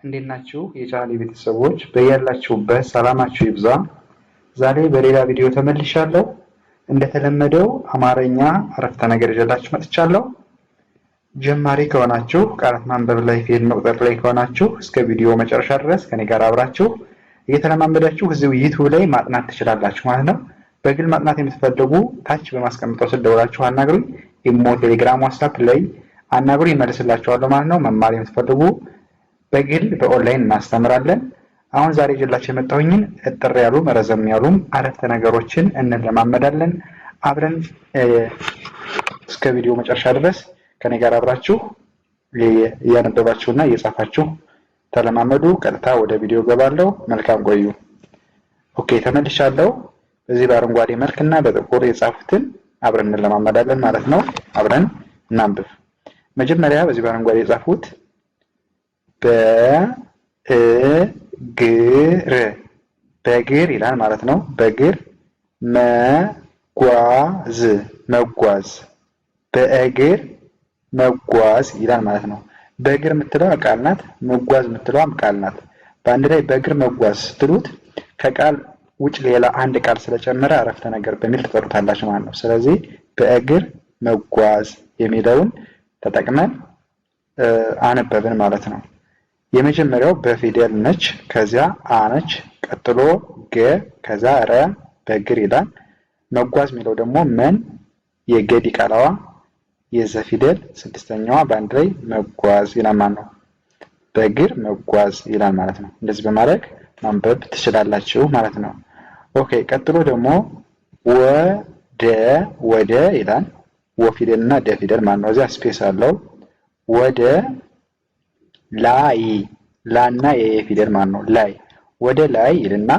እንዴት ናችሁ የቻናሌ ቤተሰቦች? በያላችሁበት ሰላማችሁ ይብዛ። ዛሬ በሌላ ቪዲዮ ተመልሻለሁ። እንደተለመደው አማርኛ አረፍተ ነገር ይዤላችሁ መጥቻለሁ። ጀማሪ ከሆናችሁ ቃላት ማንበብ ላይ ፊደል መቁጠር ላይ ከሆናችሁ እስከ ቪዲዮ መጨረሻ ድረስ ከኔ ጋር አብራችሁ እየተለማመዳችሁ እዚሁ ዩቲዩብ ላይ ማጥናት ትችላላችሁ ማለት ነው። በግል ማጥናት የምትፈልጉ ታች በማስቀምጠው ስልክ ደውላችሁ አናግሩኝ። ኢሞ፣ ቴሌግራም፣ ዋትስአፕ ላይ አናግሩኝ፣ ይመልስላችኋለሁ ማለት ነው። መማር የምትፈልጉ በግል በኦንላይን እናስተምራለን። አሁን ዛሬ ይዤላችሁ የመጣሁኝን እጥር ያሉ ረዘም ያሉም አረፍተ ነገሮችን እንለማመዳለን። አብረን እስከ ቪዲዮ መጨረሻ ድረስ ከኔ ጋር አብራችሁ እያነበባችሁና እየጻፋችሁ ተለማመዱ። ቀጥታ ወደ ቪዲዮ ገባለሁ። መልካም ቆዩ። ኦኬ፣ ተመልሻለሁ። በዚህ በአረንጓዴ መልክና በጥቁር የጻፉትን አብረን እንለማመዳለን ማለት ነው። አብረን እናንብብ። መጀመሪያ በዚህ በአረንጓዴ የጻፉት በእግር ይላል ማለት ነው። በእግር መጓዝ በእግር መጓዝ ይላል ማለት ነው። በእግር የምትለው ቃል ናት። መጓዝ የምትለውም ቃል ናት። በአንድ ላይ በእግር መጓዝ ስትሉት ከቃል ውጭ ሌላ አንድ ቃል ስለጨመረ አረፍተ ነገር በሚል ትጠሩታላችሁ ማለት ነው። ስለዚህ በእግር መጓዝ የሚለውን ተጠቅመን አነበብን ማለት ነው። የመጀመሪያው በፊደል ነች፣ ከዚያ አ ነች፣ ቀጥሎ ገ፣ ከዛ ረ በእግር ይላል። መጓዝ የሚለው ደግሞ መን የገዲ ቃላዋ የዘ ፊደል ስድስተኛዋ በአንድ ላይ መጓዝ ይላል ማለት ነው። በእግር መጓዝ ይላል ማለት ነው። እንደዚህ በማድረግ ማንበብ ትችላላችሁ ማለት ነው። ኦኬ፣ ቀጥሎ ደግሞ ወደ ይላል። ወ ፊደል እና ደ ፊደል ማለት ነው። እዚያ ስፔስ አለው። ወደ ላይ ላና የየ ፊደል ማለት ነው። ላይ ወደ ላይ ይልና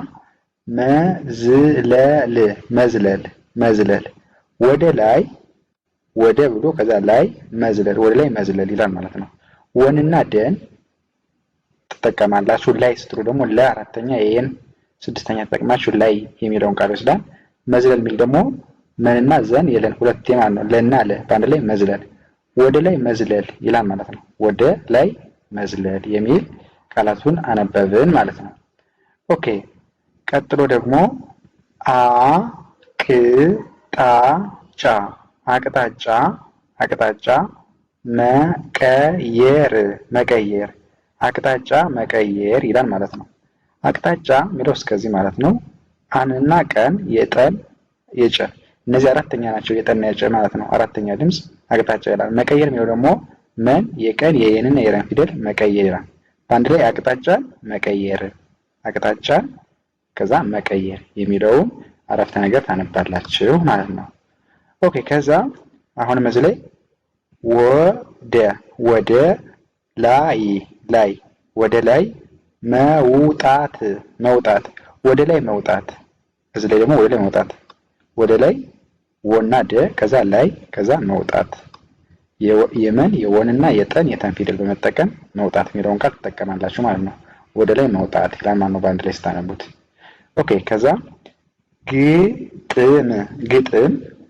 መዝለል ወደ ላይ ወደ ብሎ ከዛ ላይ መዝለል ወደ ላይ መዝለል ይላል ማለት ነው። ወንና ደን ትጠቀማላችሁ። ላይ ስትሉ ደግሞ ለአራተኛ የየን ስድስተኛ ተጠቅማችሁ ላይ የሚለውን ቃል ይወስዳል። መዝለል የሚል ደግሞ መንና ዘን የለን ሁለቴ ማለት ነው። ለና ለ በአንድ ላይ መዝለል ወደ ላይ መዝለል ይላል ማለት ነው። ወደ ላይ መዝለል የሚል ቃላቱን አነበብን ማለት ነው። ኦኬ፣ ቀጥሎ ደግሞ አቅጣጫ መቀየር አቅጣጫ መቀየር ይላል ማለት ነው። አቅጣጫ የሚለው እስከዚህ ማለት ነው። አንና ቀን የጠል የጨ እነዚህ አራተኛ ናቸው። የጠና የጨ ማለት ነው። አራተኛ ድምፅ አቅጣጫ ይላል። መቀየር የሚለው ደግሞ መን የቀን የየንና የረን ፊደል መቀየር ይላል። በአንድ ላይ አቅጣጫን ከዛ መቀየር የሚለውን አረፍተ ነገር ታነባላችሁ ማለት ነው። ኦኬ፣ ከዛ አሁንም እዚህ ላይ ወደ ላይ ወደ ላይ መውጣት ወደ ላይ መውጣት እዚህ ላይ ደግሞ ወደ ላይ መውጣት ወደ ላይ ወና ደ ከዛ ላይ ከዛ መውጣት የመን የወንና የጠን የተን ፊደል በመጠቀም መውጣት የሚለውን ቃል ትጠቀማላችሁ ማለት ነው። ወደ ላይ መውጣት ይላል ማለት ነው በአንድ ላይ ስታነቡት። ኦኬ፣ ከዛ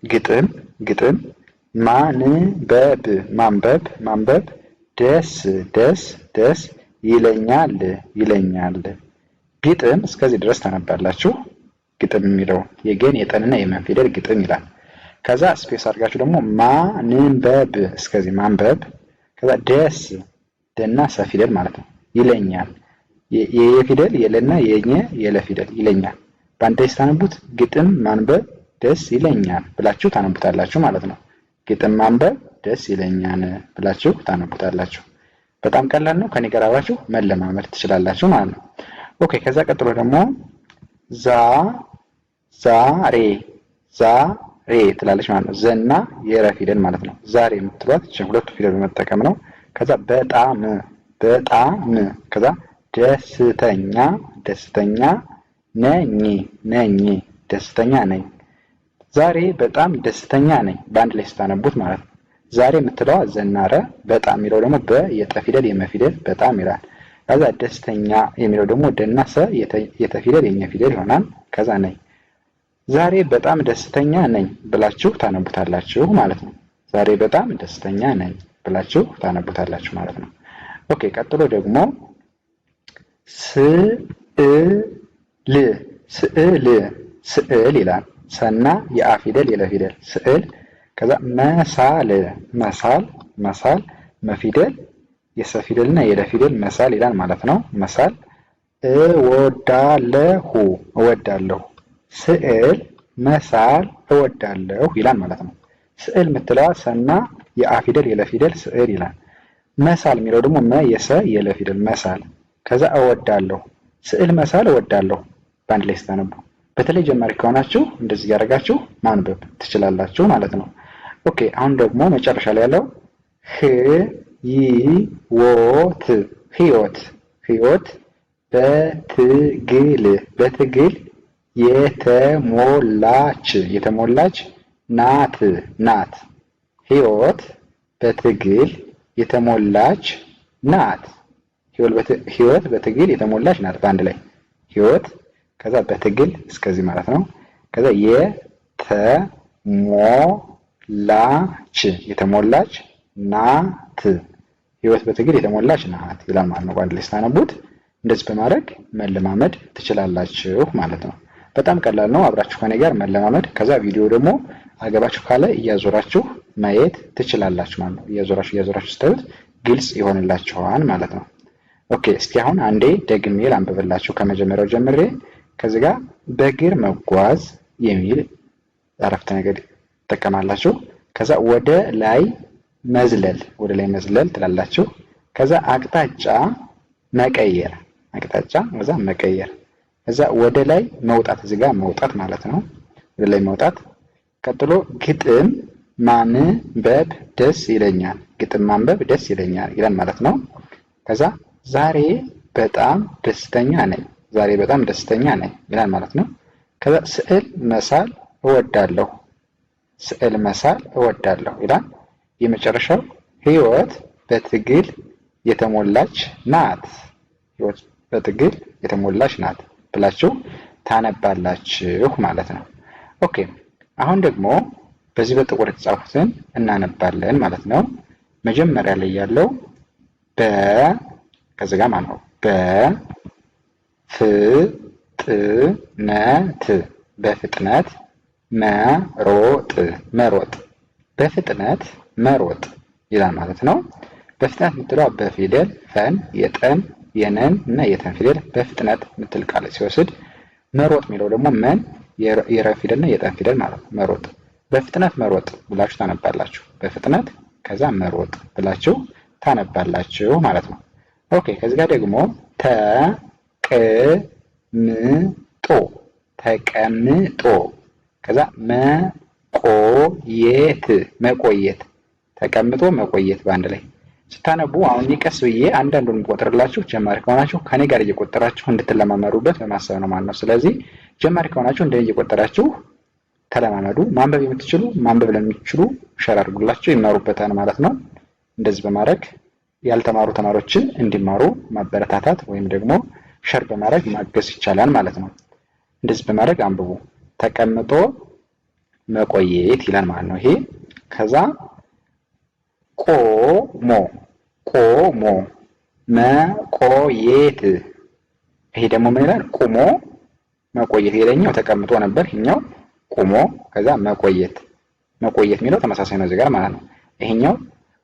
ግጥም ማንበብ ደስ ይለኛል። ግጥም እስከዚህ ድረስ ታነባላችሁ። ግጥም የሚለው የገን የጠንና የመን ፊደል ግጥም ይላል። ከዛ ስፔስ አድርጋችሁ ደግሞ ማንበብ እስከዚህ ማንበብ። ከዛ ደስ ደና ሰ ፊደል ማለት ነው። ይለኛል የየ ፊደል የለና የኘ የለ ፊደል ይለኛል። በአንድ ላይ ስታነቡት ግጥም ማንበብ ደስ ይለኛል ብላችሁ ታነቡታላችሁ ማለት ነው። ግጥም ማንበብ ደስ ይለኛል ብላችሁ ታነቡታላችሁ። በጣም ቀላል ነው። ከኔ ጋር አብራችሁ መለማመድ ትችላላችሁ ማለት ነው። ኦኬ፣ ከዛ ቀጥሎ ደግሞ ዛሬ ትላለች ማለት ነው። ዘና የረ ፊደል ማለት ነው። ዛሬ የምትሏት ሁለቱ ፊደል በመጠቀም ነው። ከዛ በጣም ከዛ ደስተኛ ነኝ ደስተኛ ነኝ። ዛሬ በጣም ደስተኛ ነኝ በአንድ ላይ ስታነቡት ማለት ነው። ዛሬ የምትለዋ ዘናረ፣ በጣም የሚለው ደግሞ በየጠ ፊደል የመ ፊደል በጣም ይላል። ከዛ ደስተኛ የሚለው ደግሞ ደና ሰ የተ ፊደል የኘ ፊደል ይሆናል። ከዛ ነኝ ዛሬ በጣም ደስተኛ ነኝ ብላችሁ ታነቡታላችሁ ማለት ነው። ዛሬ በጣም ደስተኛ ነኝ ብላችሁ ታነቡታላችሁ ማለት ነው። ኦኬ፣ ቀጥሎ ደግሞ ስዕል ስዕል ስዕል ይላል። ሰና የአ ፊደል የለ ፊደል ስዕል። ከዛ መሳል መሳል መሳል መፊደል የሰ ፊደልና የለ ፊደል መሳል ይላል ማለት ነው። መሳል። እወዳለሁ እወዳለሁ ስዕል መሳል እወዳለሁ ይላል ማለት ነው። ስዕል የምትለዋ ሰና የአ ፊደል የለ ፊደል ስዕል ይላል። መሳል የሚለው ደግሞ መ የሰ የለ ፊደል መሳል። ከዛ እወዳለሁ ስዕል መሳል እወዳለሁ በአንድ ላይ ስታነቡ። በተለይ ጀማሪ ከሆናችሁ እንደዚህ ያደርጋችሁ ማንበብ ትችላላችሁ ማለት ነው። ኦኬ አሁን ደግሞ መጨረሻ ላይ ያለው ህይወት ህይወት ህይወት በትግል በትግል የተሞላች የተሞላች ናት ናት። ህይወት በትግል የተሞላች ናት። ህይወት በትግል የተሞላች ናት። በአንድ ላይ ህይወት ከዛ በትግል እስከዚህ ማለት ነው። ከዛ የተሞላች የተሞላች ናት። ህይወት በትግል የተሞላች ናት ይላል ማለት ነው። በአንድ ላይ ስታነቡት እንደዚህ በማድረግ መለማመድ ትችላላችሁ ማለት ነው። በጣም ቀላል ነው። አብራችሁ ከኔ ጋር መለማመድ። ከዛ ቪዲዮ ደግሞ አገባችሁ ካለ እያዞራችሁ ማየት ትችላላችሁ ማለት ነው። እያዞራችሁ ስታዩት ግልጽ ይሆንላችኋል ማለት ነው። ኦኬ እስቲ አሁን አንዴ ደግሜ ላንብብላችሁ ከመጀመሪያው ጀምሬ። ከዚህ ጋር በእግር መጓዝ የሚል አረፍተ ነገር ትጠቀማላችሁ። ከዛ ወደ ላይ መዝለል ወደ ላይ መዝለል ትላላችሁ። ከዛ አቅጣጫ መቀየር አቅጣጫ ከዛ መቀየር። ከዛ ወደ ላይ መውጣት እዚህ ጋር መውጣት ማለት ነው። ወደ ላይ መውጣት። ቀጥሎ ግጥም ማንበብ ደስ ይለኛል ግጥም ማንበብ ደስ ይለኛል ይላል ማለት ነው። ከዛ ዛሬ በጣም ደስተኛ ነኝ ዛሬ በጣም ደስተኛ ነኝ ይላል ማለት ነው። ከዛ ስዕል መሳል እወዳለሁ ስዕል መሳል እወዳለሁ ይላል። የመጨረሻው ህይወት በትግል የተሞላች ናት ህይወት በትግል የተሞላች ናት ብላችሁ ታነባላችሁ ማለት ነው። ኦኬ አሁን ደግሞ በዚህ በጥቁር የተጻፉትን እናነባለን ማለት ነው። መጀመሪያ ላይ ያለው ከዚህ ጋር ማለት ነው በፍጥነት በፍጥነት መሮጥ መሮጥ በፍጥነት መሮጥ ይላል ማለት ነው። በፍጥነት የምትለው በፊደል ፈን የጠን የነን እና የተን ፊደል በፍጥነት የምትል ቃል ሲወስድ፣ መሮጥ የሚለው ደግሞ መን የረ ፊደል እና የጠን ፊደል ማለት ነው። መሮጥ በፍጥነት መሮጥ ብላችሁ ታነባላችሁ። በፍጥነት ከዛ መሮጥ ብላችሁ ታነባላችሁ ማለት ነው። ኦኬ ከዚህ ጋር ደግሞ ተቀምጦ ተቀምጦ ከዛ መቆየት መቆየት ተቀምጦ መቆየት በአንድ ላይ ስታነቡ አሁን ቀስ ብዬ አንዳንዱን ቆጥርላችሁ ጀማሪ ከሆናችሁ ከኔ ጋር እየቆጠራችሁ እንድትለማመዱበት በማሰብ ነው ማለት ነው። ስለዚህ ጀማሪ ከሆናችሁ እንደ እየቆጠራችሁ ተለማመዱ። ማንበብ የምትችሉ ማንበብ ለሚችሉ ሸር አድርጉላችሁ ይማሩበታል ማለት ነው። እንደዚህ በማድረግ ያልተማሩ ተማሪዎችን እንዲማሩ ማበረታታት ወይም ደግሞ ሸር በማድረግ ማገዝ ይቻላል ማለት ነው። እንደዚህ በማድረግ አንብቡ። ተቀምጦ መቆየት ይላል ማለት ነው ይሄ። ከዛ ቆሞ ቆሞ መቆየት ይሄ ደግሞ ምን ይላል? ቁሞ መቆየት። የለኛው ተቀምጦ ነበር፣ ይሄኛው ቁሞ ከዛ መቆየት መቆየት የሚለው ተመሳሳይ ነው እዚህ ጋር ማለት ነው። ይሄኛው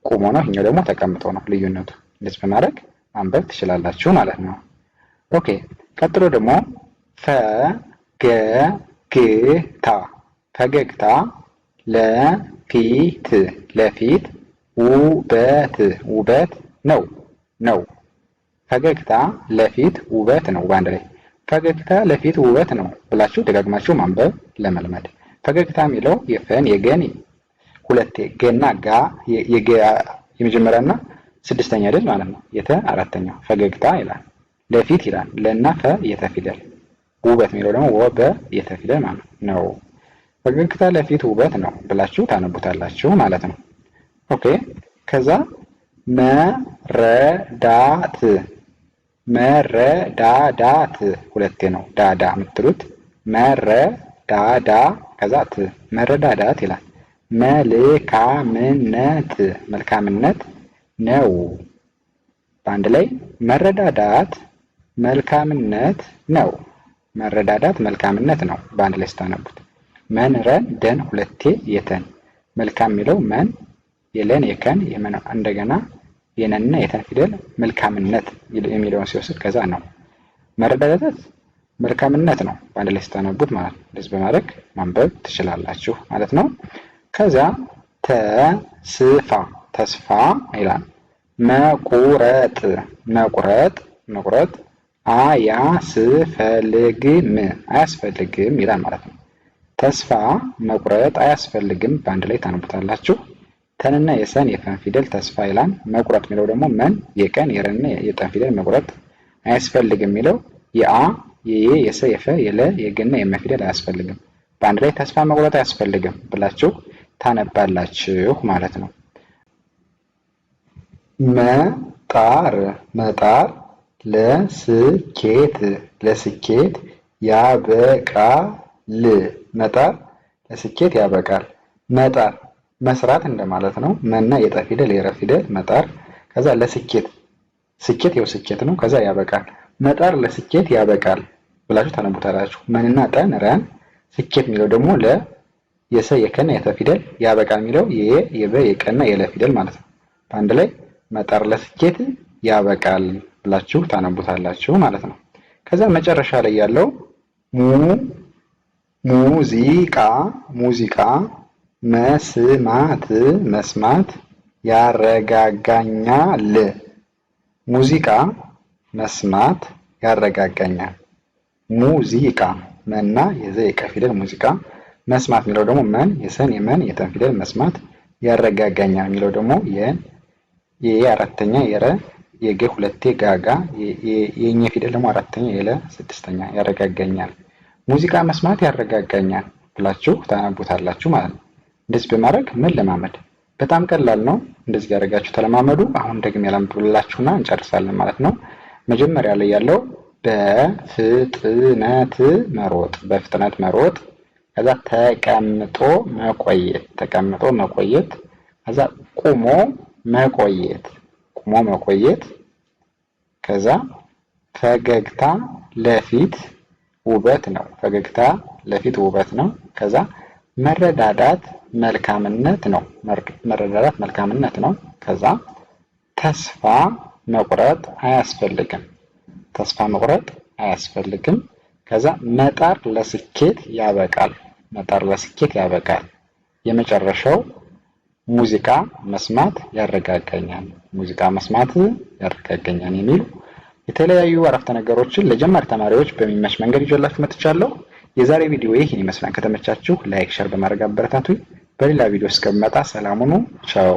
ቁሞ ነው፣ ይሄኛው ደግሞ ተቀምጦ ነው ልዩነቱ። እንደዚህ በማድረግ ማንበብ ትችላላችሁ ማለት ነው። ኦኬ ቀጥሎ ደግሞ ፈገግታ ፈገግታ ለፊት ለፊት ውበት ውበት ነው ነው ፈገግታ ለፊት ውበት ነው። በአንድ ላይ ፈገግታ ለፊት ውበት ነው ብላችሁ ደጋግማችሁ ማንበብ ለመልመድ። ፈገግታ የሚለው የፈን የገን ሁለቴ ገና ጋ የገ የመጀመሪያና ስድስተኛ አይደል ማለት ነው። የተ አራተኛው ፈገግታ ይላል። ለፊት ይላል ለና ፈ የተ ፊደል። ውበት የሚለው ደግሞ ወ በ የተ ፊደል ማለት ነው። ፈገግታ ለፊት ውበት ነው ብላችሁ ታነቡታላችሁ ማለት ነው። ኦኬ ከዛ መረዳት መረዳዳት ሁለቴ ነው ዳዳ የምትሉት መረዳዳ ከዛ ት መረዳዳት ይላል። መልካምነት መልካምነት ነው። በአንድ ላይ መረዳዳት መልካምነት ነው። መረዳዳት መልካምነት ነው። በአንድ ላይ ስታነቡት መን ረን ደን ሁለቴ የተን መልካም የሚለው መን የለን የከን እንደገና የነንና የተን ፊደል መልካምነት የሚለውን ሲወስድ ከዛ ነው። መረዳዳት መልካምነት ነው። በአንድ ላይ ስታነቡት ማለት ነው። እንደዚህ በማድረግ ማንበብ ትችላላችሁ ማለት ነው። ከዛ ተስፋ ተስፋ ይላል። መቁረጥ መቁረጥ አያስፈልግም ይላል ማለት ነው። ተስፋ መቁረጥ አያስፈልግም በአንድ ላይ ታነቡታላችሁ። ተንና የሰን የፈን ፊደል ተስፋ ይላል። መቁረጥ የሚለው ደግሞ መን የቀን የረንና የጠን ፊደል መቁረጥ አያስፈልግም የሚለው የአ የየ የሰ የፈ የለ የገና የመ ፊደል አያስፈልግም። በአንድ ላይ ተስፋ መቁረጥ አያስፈልግም ብላችሁ ታነባላችሁ ማለት ነው። መጣር ለስኬት ያበቃል። መጣር ለስኬት ያበቃል። መጣር መስራት እንደማለት ነው። መና የጠ ፊደል የረ ፊደል መጣር። ከዛ ለስኬት ስኬት ያው ስኬት ነው። ከዛ ያበቃል። መጣር ለስኬት ያበቃል ብላችሁ ታነቡታላችሁ። መንና ጠን ረን ስኬት የሚለው ደግሞ የሰ የከና የተ ፊደል ያበቃል የሚለው የበ የቀና የለ ፊደል ማለት ነው። በአንድ ላይ መጣር ለስኬት ያበቃል ብላችሁ ታነቡታላችሁ ማለት ነው። ከዛ መጨረሻ ላይ ያለው ሙዚቃ መስማት ያረጋጋኛል። ሙዚቃ መስማት ያረጋጋኛል። ሙዚቃ መና የዘ የቀ ፊደል ሙዚቃ መስማት የሚለው ደግሞ መን የሰን የመን የተን ፊደል መስማት ያረጋጋኛል የሚለው ደግሞ የየ አራተኛ የረ የገ ሁለቴ ጋጋ የኘ ፊደል ደግሞ አራተኛ የለ ስድስተኛ ያረጋጋኛል። ሙዚቃ መስማት ያረጋጋኛል ብላችሁ ታነቡታላችሁ ማለት ነው። እንደዚህ በማድረግ መለማመድ በጣም ቀላል ነው። እንደዚህ ያደርጋችሁ ተለማመዱ። አሁን ደግሞ ያላምብላችሁና እንጨርሳለን ማለት ነው። መጀመሪያ ላይ ያለው በፍጥነት መሮጥ ከዛ ተቀምጦ መቆየት ከዛ ቁሞ መቆየት ከዛ ፈገግታ ለፊት ውበት ነው። ከዛ መረዳዳት መልካምነት ነው። ከዛ ተስፋ መቁረጥ አያስፈልግም። ከዛ መጣር ለስኬት ያበቃል። የመጨረሻው ሙዚቃ መስማት ያረጋጋኛል የሚሉ የተለያዩ አረፍተ ነገሮችን ለጀማሪ ተማሪዎች በሚመች መንገድ ይዤላችሁ መጥቻለሁ። የዛሬ ቪዲዮ ይህን ይመስላል። ከተመቻችሁ ላይክ፣ ሸር በማድረግ አበረታቱኝ። በሌላ ቪዲዮ እስከምመጣ ሰላም ሁኑ። ቻው።